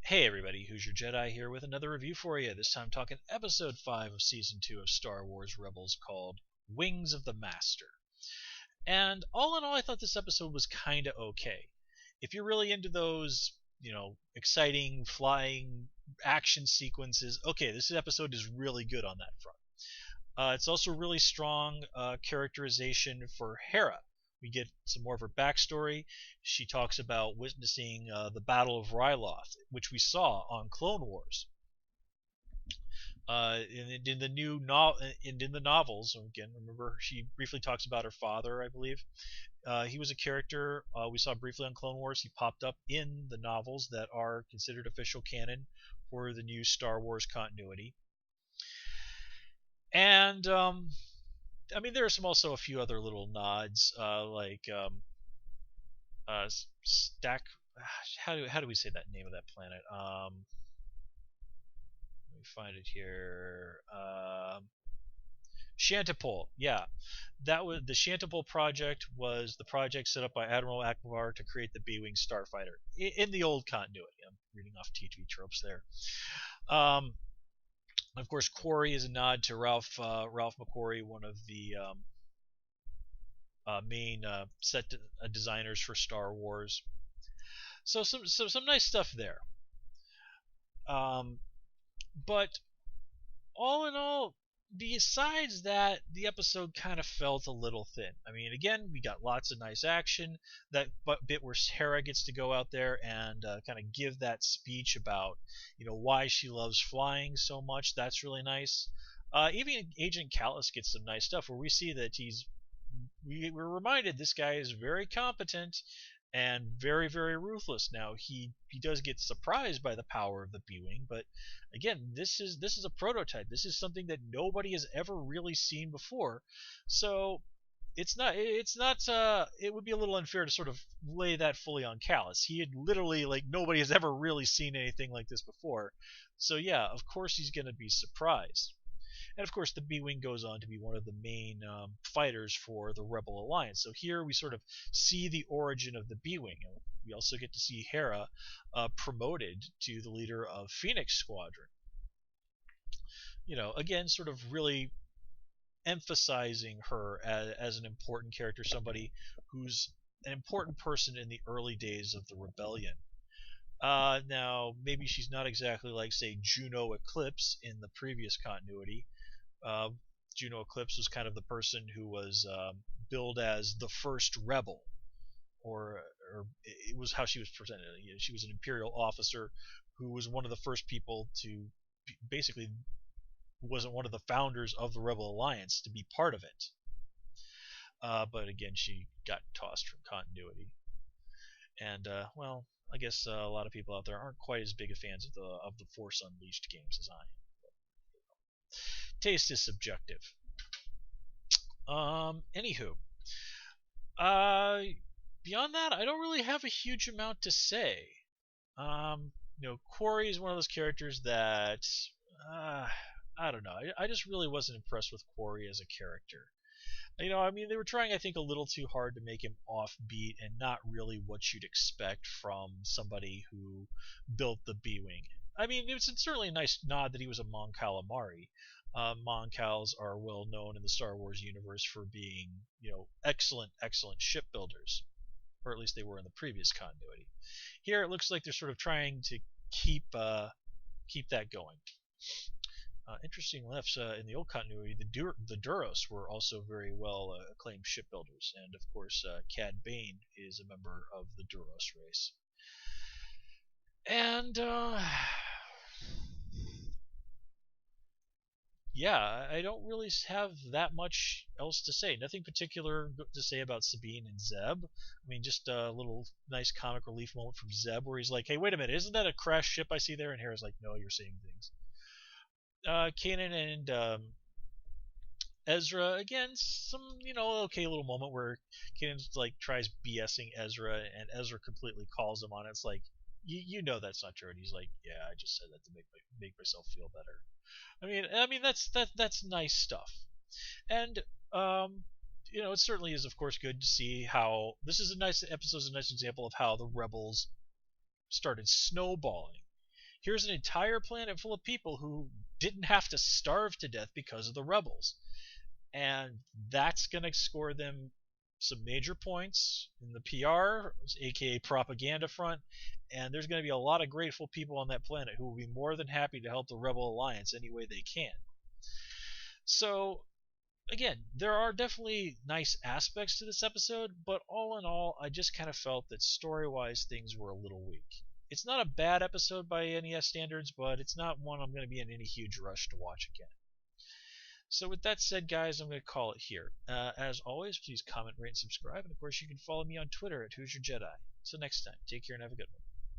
Hey everybody, Who's Your Jedi here with another review for you. This time talking episode 5 of season 2 of Star Wars Rebels called Wings of the Master. And all in all, I thought this episode was kind of okay. If you're really into those, exciting flying action sequences, okay, this episode is really good on that front. It's also really strong characterization for Hera. We get some more of her backstory. She talks about witnessing the Battle of Ryloth, which we saw on Clone Wars. In the new in the novels, again, remember she briefly talks about her father, I believe. He was a character we saw briefly on Clone Wars. He popped up in the novels that are considered official canon for the new Star Wars continuity. And I mean, there are also a few other little nods, Stack. How do we say that name of that planet? Let me find it here. Shantipole. Yeah, that was the Shantipole project. Was the project set up by Admiral Ackbar to create the B-wing starfighter in the old continuity? I'm reading off TV tropes there. Of course, Quarry is a nod to Ralph McQuarrie, one of the main set designers for Star Wars. So some nice stuff there. But all in all, besides that, the episode kind of felt a little thin. I mean, again, we got lots of nice action. That bit where Hera gets to go out there and kind of give that speech about, why she loves flying so much. That's really nice. Even Agent Kallus gets some nice stuff where we see that we're reminded this guy is very competent and very, very ruthless. Now he does get surprised by the power of the B-wing, but again, this is a prototype. This is something that nobody has ever really seen before. So it's not it would be a little unfair to sort of lay that fully on Kallus. He had literally, like, nobody has ever really seen anything like this before. So yeah, of course he's going to be surprised. And of course, the B-Wing goes on to be one of the main fighters for the Rebel Alliance. So here we sort of see the origin of the B-Wing. And we also get to see Hera promoted to the leader of Phoenix Squadron. Again, sort of really emphasizing her as an important character, somebody who's an important person in the early days of the rebellion. Now, maybe she's not exactly like, say, Juno Eclipse in the previous continuity. Juno Eclipse was kind of the person who was billed as the first rebel, or it was how she was presented. She was an Imperial officer who was one of the first people to basically wasn't one of the founders of the Rebel Alliance to be part of it. But again, she got tossed from continuity, and well, I guess a lot of people out there aren't quite as big a fans of the Force Unleashed games as I am. Taste is subjective. Anywho, beyond that, I don't really have a huge amount to say. Quarry is one of those characters that I don't know. I just really wasn't impressed with Quarry as a character. I mean, they were trying, I think, a little too hard to make him offbeat and not really what you'd expect from somebody who built the B-Wing. I mean, it was certainly a nice nod that he was a Mon Calamari. Mon Cals are well known in the Star Wars universe for being, excellent shipbuilders, or at least they were in the previous continuity. Here, it looks like they're sort of trying to keep that going. Interesting enough, in the old continuity, the Duros were also very well acclaimed shipbuilders, and of course, Cad Bane is a member of the Duros race. And yeah, I don't really have that much else to say. Nothing particular to say about Sabine and Zeb. I mean, just a little nice comic relief moment from Zeb where he's like, "Hey, wait a minute, isn't that a crashed ship I see there?" And Hera's like, "No, you're seeing things." Kanan and Ezra, again, some okay little moment where Kanan like tries BSing Ezra, and Ezra completely calls him on it. It's like, that's not true, and he's like, "Yeah, I just said that to make myself feel better." I mean that's nice stuff, and it certainly is, of course, good to see how this is a nice episode, is a nice example of how the rebels started snowballing. Here's an entire planet full of people who didn't have to starve to death because of the rebels. And that's going to score them some major points in the PR, aka propaganda front, and there's going to be a lot of grateful people on that planet who will be more than happy to help the Rebel Alliance any way they can. So, again, there are definitely nice aspects to this episode, but all in all, I just kind of felt that story-wise things were a little weak. It's not a bad episode by NES standards, but it's not one I'm going to be in any huge rush to watch again. So with that said, guys, I'm going to call it here. As always, please comment, rate, and subscribe. And of course, you can follow me on Twitter at Hoosier Jedi. So next time, take care and have a good one.